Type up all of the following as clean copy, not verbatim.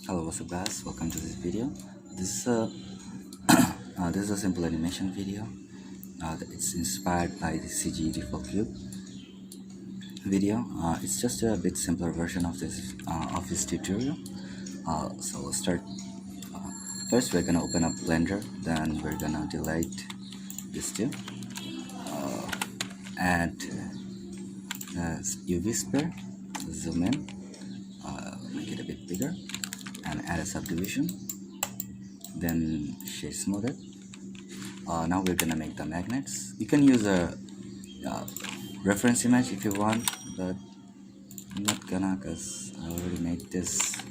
Hello, what's up guys, welcome to this video. This is a this is a simple animation video. It's inspired by the CG Default Cube video. It's just a bit simpler version of this Office tutorial. So we'll start. First we're gonna open up Blender, then we're gonna delete this too. Add UV sphere, zoom in, make it a bit bigger, and add a subdivision, then shade smooth it. Now we're gonna make the magnets. You can use a reference image if you want, but I'm not gonna, because I already made this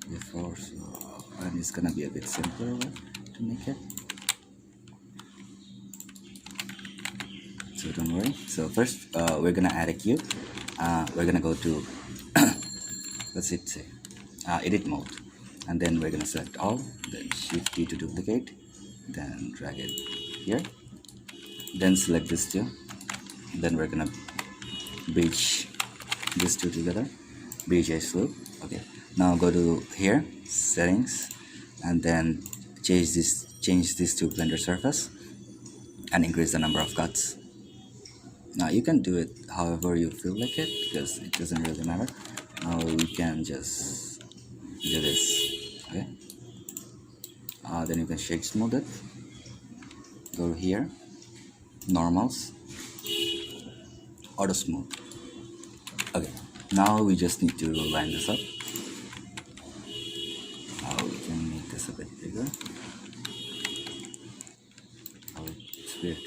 before, and it's gonna be a bit simpler to make it, so don't worry. So first we're gonna add a cube. We're gonna go to let's say edit mode, and then we're gonna select all, then shift D to duplicate, then drag it here, then select this two, then we're gonna bridge these two together, bridge edge loop. Okay, now go to here, settings, and then change this to blender surface and increase the number of cuts. Now you can do it however you feel like it, because it doesn't really matter. Now we can just do this. Okay, then you can shade smooth it, go here, normals, auto smooth. Okay, now we just need to line this up. Now we can make this a bit bigger. Oh, it's weird.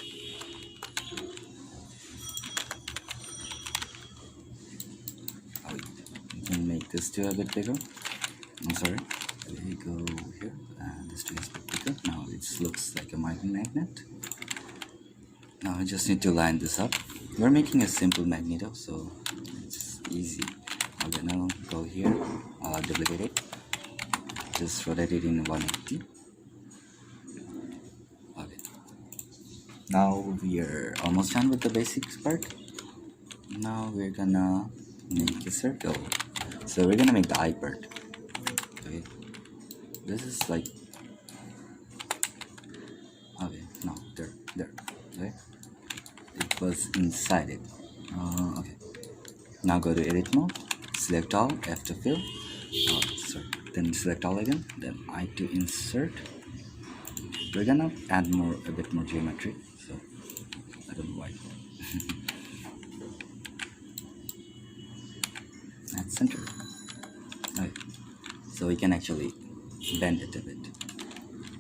We can make this too a bit bigger. I'm sorry. We go here, and this too is a bit bigger. Now it looks like a magnet. Now we just need to line this up. We're making a simple magneto, so it's easy. Okay, now go here, duplicate it, just rotate it in 180. Okay, now we are almost done with the basics part. Now we're gonna make a circle. So we're gonna make the eye part. Okay, this is like, okay, no, there, okay, it was inside it. Okay, now go to edit mode, select all, F to fill, then select all again, then I to insert. We're gonna add a bit more geometry, so I don't know why. At center. Okay, so we can actually bend it a bit.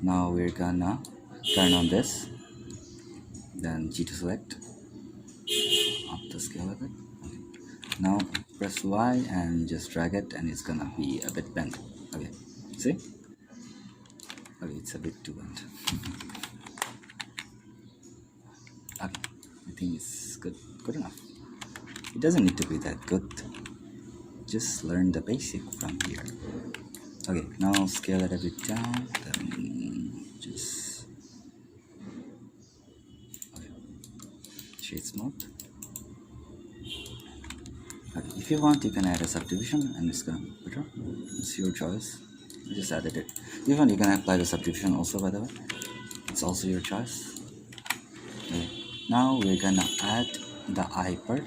Now we're gonna turn on this, then G to select, up the scale a bit. Okay. Now press Y and just drag it, and it's gonna be a bit bent. Okay, see? Okay, it's a bit too bent. Okay, I think it's good enough. It doesn't need to be that good. Just learn the basic from here. Okay, now scale it a bit down, then just shade smooth. Okay, if you want, you can add a subdivision, and it's gonna be better. It's your choice. I just added it. If you want, you can apply the subdivision also, by the way. It's also your choice. Okay, now we're gonna add the eye part.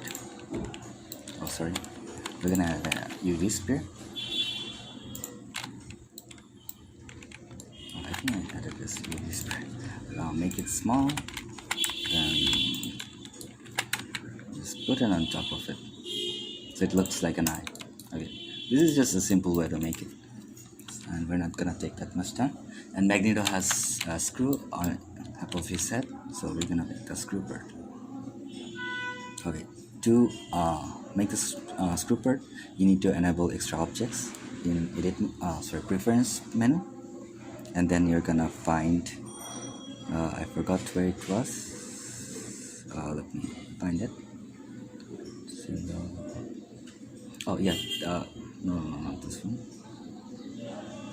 Oh, sorry. We're gonna add a UV sphere. Oh, I think I added this UV sphere. Now make it small, then just put it on top of it, so it looks like an eye. Okay, this is just a simple way to make it, and we're not gonna take that much time. And Magneto has a screw on top of his head, so we're gonna make the screw part. Okay, to make this screw part, you need to enable extra objects in preference menu, and then you're gonna find, I forgot where it was. Let me find it. Oh yeah, no, not this one.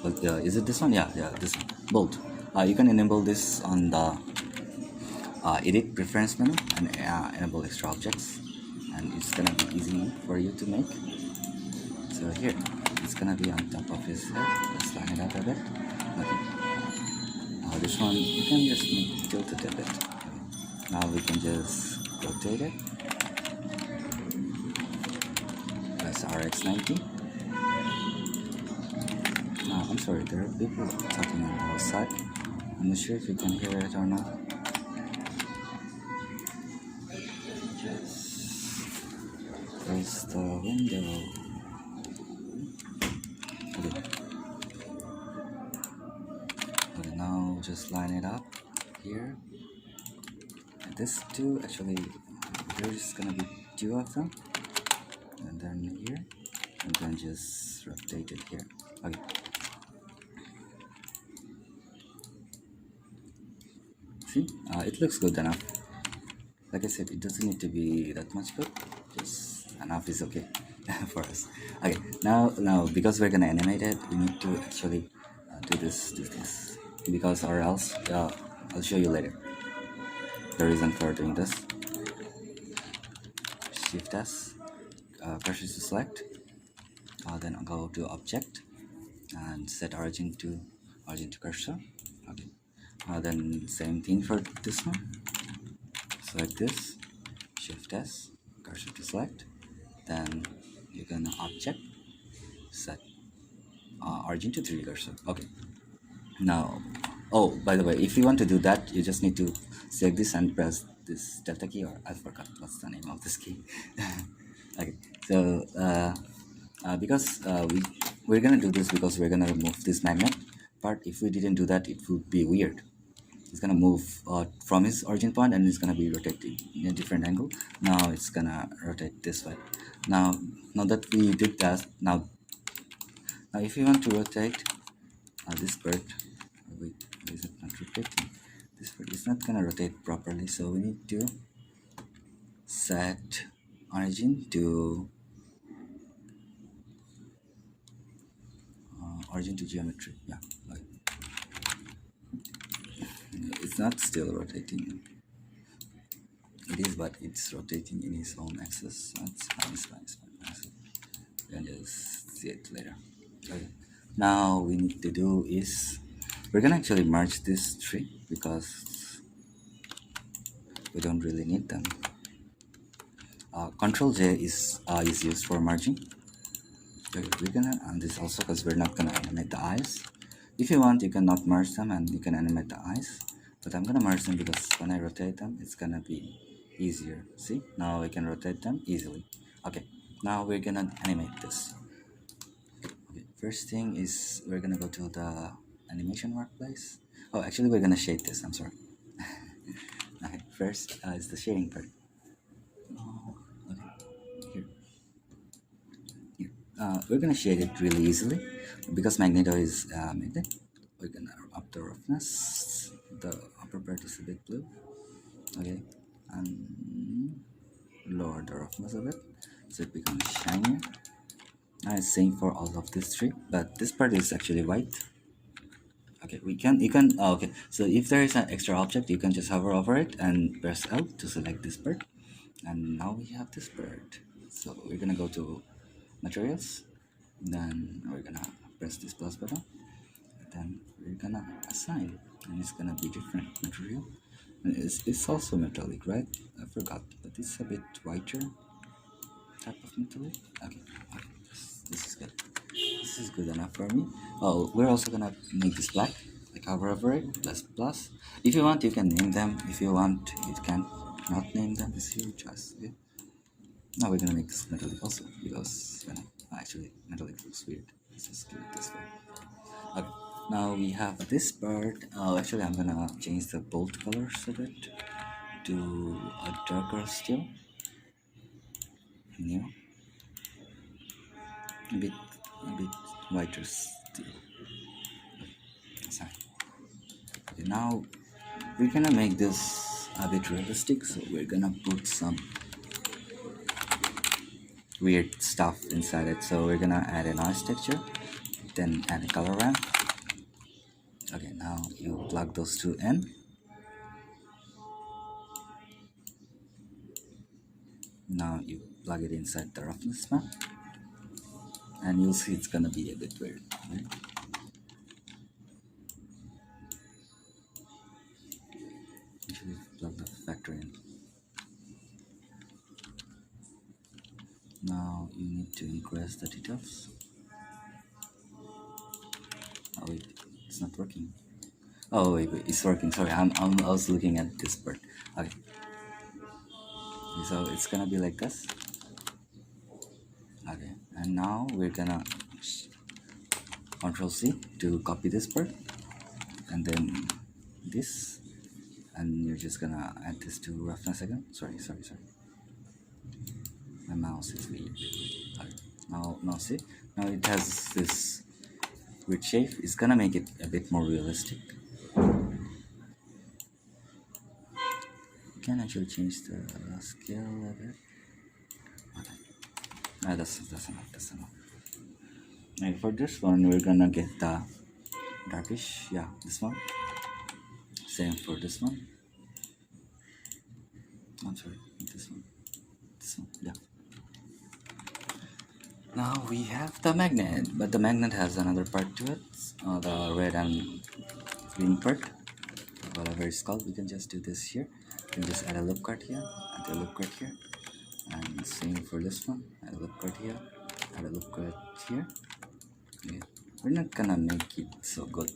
But is it this one? Yeah, this one. Bolt. You can enable this on the edit preference menu and enable extra objects, and it's gonna be easy for you to make. So here, it's gonna be on top of his head. Let's line it up a bit. Okay. Now this one you can just tilt it a bit. Okay. Now we can just rotate it. Press RX90. Now I'm sorry, there are people talking on the outside. I'm not sure if you can hear it or not. Close the window. Okay. Okay, now just line it up here. And this two, actually, there's gonna be two of them. And then here. And then just rotate it here. Okay. See? It looks good enough. Like I said, it doesn't need to be that much good. Just enough is okay for us. Okay, now because we're gonna animate it, we need to actually do this because or else I'll show you later the reason for doing this. Shift S, cursor to select. Then I'll go to object and set origin to cursor. Okay. Then same thing for this one. Select this, Shift S, cursor to select. Then you're gonna object, set origin to 3D cursor. Okay. Now, oh, by the way, if you want to do that, you just need to select this and press this delta key, or I forgot what's the name of this key. Okay. So because we're gonna do this because we're gonna remove this magnet part. If we didn't do that, it would be weird. It's gonna move from its origin point and it's gonna be rotated in a different angle. Now it's gonna rotate this way. Now that we did that, now if you want to rotate this bird, wait, is it not rotating? This bird is not gonna rotate properly, so we need to set origin to geometry. Yeah, like it's not still rotating. It is, but it's rotating in its own axis. So it's fine. You can just see it later. Okay. Now we need to do is we're gonna actually merge these three because we don't really need them. Control J is used for merging. Okay, we're gonna and this also because we're not gonna animate the eyes. If you want, you can not merge them and you can animate the eyes. But I'm gonna merge them because when I rotate them, it's gonna be easier. See, now I can rotate them easily. Okay, now we're gonna animate this. Okay, first thing is we're gonna go to the animation workplace. Oh, actually we're gonna shade this, I'm sorry. Okay, first is the shading part. Oh, okay, here. We're gonna shade it really easily because Magneto is magnet. We're gonna up the roughness. The upper part is a bit blue. Okay, and lower the roughness a bit so it becomes shinier. Now it's same for all of these three, but this part is actually white. Okay, okay, so if there is an extra object, you can just hover over it and press L to select this part. And now we have this part. So we're gonna go to materials, then we're gonna press this plus button, then we're gonna assign, and it's gonna be different material. And it's also metallic, right? I forgot, but it's a bit whiter type of metallic. Okay, this is good. This is good enough for me. Oh, we're also gonna make this black, like hover over it, plus. If you want, you can name them. If you want, you can not name them. It's your choice. Okay? Now we're gonna make this metallic also because actually metallic looks weird. Let's just do it this way. Okay. Now we have this part. Actually, I'm gonna change the bold colors a bit to a darker steel. New. A bit whiter steel. Sorry. Okay, now we're gonna make this a bit realistic, so we're gonna put some weird stuff inside it. So we're gonna add a noise texture, then add a color ramp. Okay, now you plug those two in. Now you plug it inside the roughness map. and you'll see it's gonna be a bit weird, right? Actually plug the factor in. Now you need to increase the details. Oh wait, it's not working. Oh wait, it's working. Sorry, I was looking at this part. Okay, so it's gonna be like this. Okay, and now we're gonna Control C to copy this part, and then this, and you're just gonna add this to roughness again. Sorry. My mouse is weird. Okay. Now see, now it has this weird shape. It's gonna make it a bit more realistic. You can actually change the scale a bit. Okay. That's enough. And for this one, we're gonna get the darkish. Yeah, this one. Same for this one. I'm sorry, this one. Yeah. Now we have the magnet, but the magnet has another part to it. The red and green part, whatever it's called. We can just do this here. We can just add a loop card here, add a loop card here, and same for this one. Add a loop card here, add a loop card here. Okay. We're not gonna make it so good.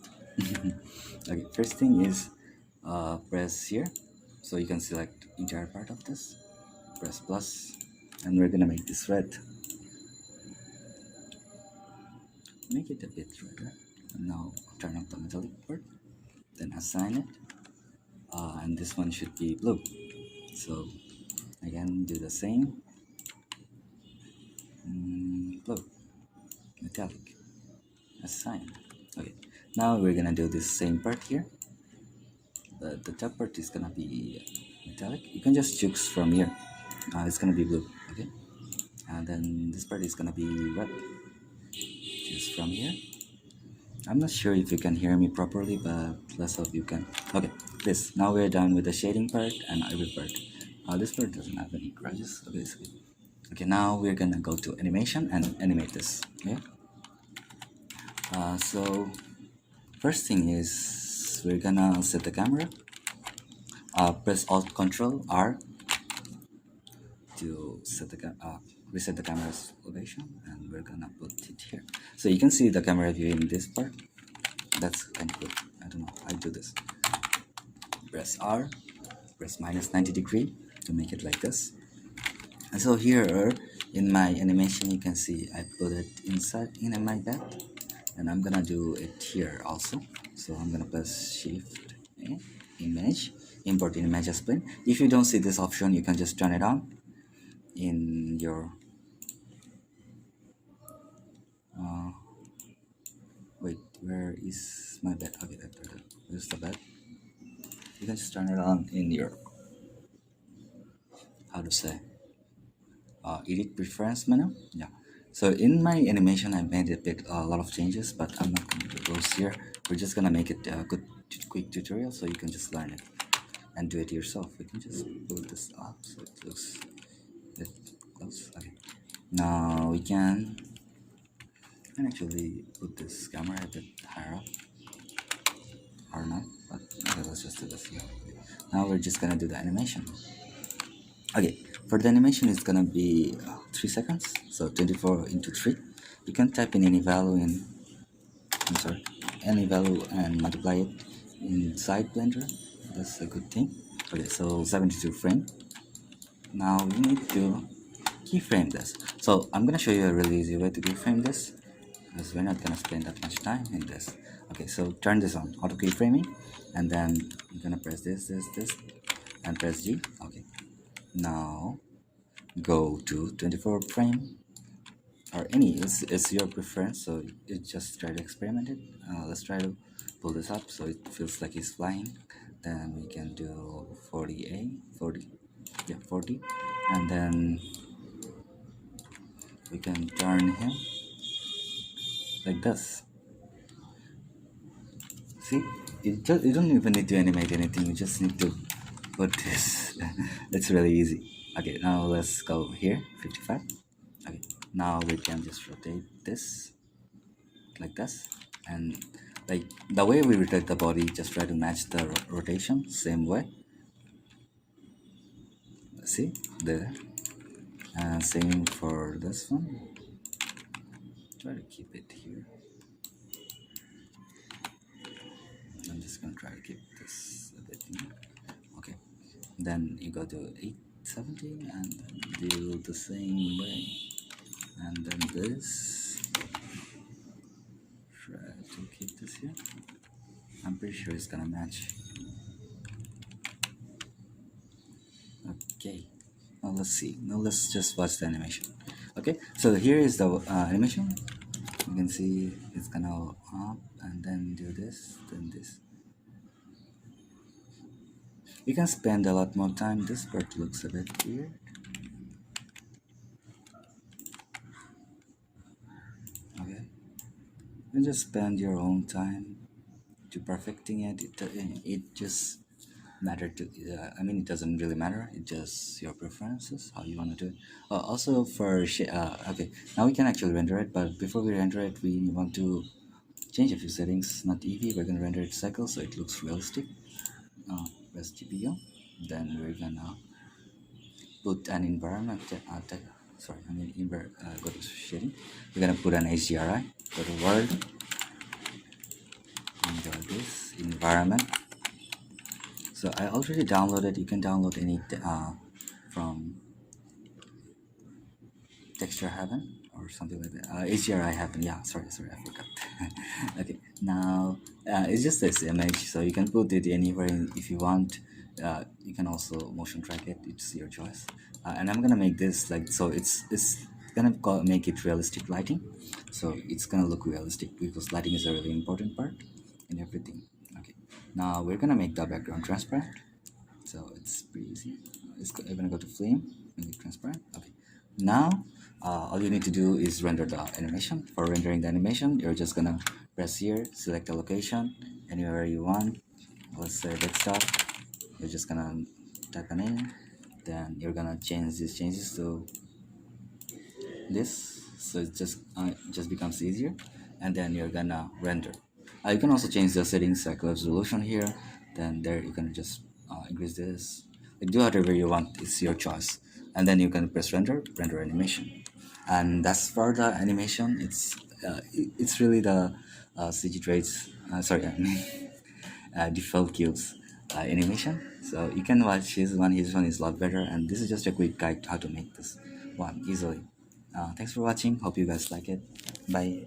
Okay, first thing is press here, so you can select entire part of this. Press plus, and we're gonna make this red. Make it a bit redder. Now turn off the metallic part, then assign it, and this one should be blue. So again, do the same. Blue, metallic, assign. Okay, now we're gonna do this same part here. The top part is gonna be metallic. You can just choose from here. It's gonna be blue. Okay, and then this part is gonna be red. Choose from here. I'm not sure if you can hear me properly, but let's hope you can. Okay, this. Now we're done with the shading part and every part. This part doesn't have any grudges. Okay, it's good. Okay, now we're gonna go to animation and animate this. Okay. So first thing is we're gonna set the camera. Press Alt Control R to set the reset the camera's location, and we're gonna put it here. So you can see the camera view in this part. That's kind of good. I don't know. I do this. Press R, press minus 90 degree to make it like this. And so here in my animation, you can see I put it inside in my bed, and I'm gonna do it here also. So I'm gonna press Shift A, Image, import image as plane. If you don't see this option, you can just turn it on in your wait, where is my bed? Okay, there's the bed. You can just turn it on in your how to say edit preference menu. Yeah, so in my animation I made a lot of changes, but I'm not going to do those here. We're just gonna make it a quick tutorial so you can just learn it and do it yourself. We can just pull this up so it looks a bit close. Okay, now we can actually put this camera a bit higher up or not, but okay, let's just do this here. Now we're just gonna do the animation. Okay, for the animation it's gonna be 3 seconds, so 24 into 3. You can type in any value and multiply it inside Blender. That's a good thing. Okay, so 72 frame. Now you need to keyframe this. So I'm gonna show you a really easy way to keyframe this, because we're not gonna spend that much time in this. Okay, so turn this on, auto keyframing, and then you're gonna press this, and press G. Okay, now go to 24 frame or any, it's your preference, so you just try to experiment it. Let's try to pull this up so it feels like he's flying. Then we can do 40, and then we can turn him like this. See, you don't even need to animate anything, you just need to put this. It's really easy. Okay, now let's go here, 55. Okay, Now we can just rotate this like this, and like the way we rotate the body, just try to match the rotation same way. See there, and same for this one. Try to keep it here. I'm just gonna try to keep this a bit here. Okay, then you go to 870 and then do the same way, and then this, try to keep this here. I'm pretty sure it's gonna match. Okay, now let's see. Now let's just watch the animation. Okay, so here is the animation. You can see it's gonna up and then do this, then this. You can spend a lot more time. This part looks a bit weird. Okay, you just spend your own time to perfecting it. It just matter to I mean, it doesn't really matter. It just your preferences, how you want to do it. Also for okay, now we can actually render it, but before we render it, we want to change a few settings. Not Eevee, we're gonna render it cycle so it looks realistic. Press GPU, then we're gonna put an environment. Sorry, I mean go to shading. We're gonna put an HDRI. Go to world and go this environment. So I already downloaded. You can download any from Texture Heaven or something like that. HDRI Heaven. Yeah, sorry, I forgot. Okay, now it's just this image, so you can put it anywhere if you want. You can also motion track it. It's your choice. And I'm gonna make this like so. It's gonna make it realistic lighting. So it's gonna look realistic because lighting is a really important part in everything. Okay, now we're gonna make the background transparent. So it's pretty easy. I'm gonna go to flame, make it transparent. Okay, now all you need to do is render the animation. For rendering the animation, you're just gonna press here, select a location anywhere you want. Let's say desktop. You're just gonna type a name, then you're gonna change these changes to this, so it just becomes easier, and then you're gonna render. You can also change the settings like resolution here. Then there you can just increase this, like, do whatever you want. It's your choice, and then you can press render animation, and that's for the animation. It's really the CG traits. Sorry, I mean default cubes animation. So you can watch his one. His one is a lot better, and this is just a quick guide how to make this one easily. Thanks for watching. Hope you guys like it. Bye.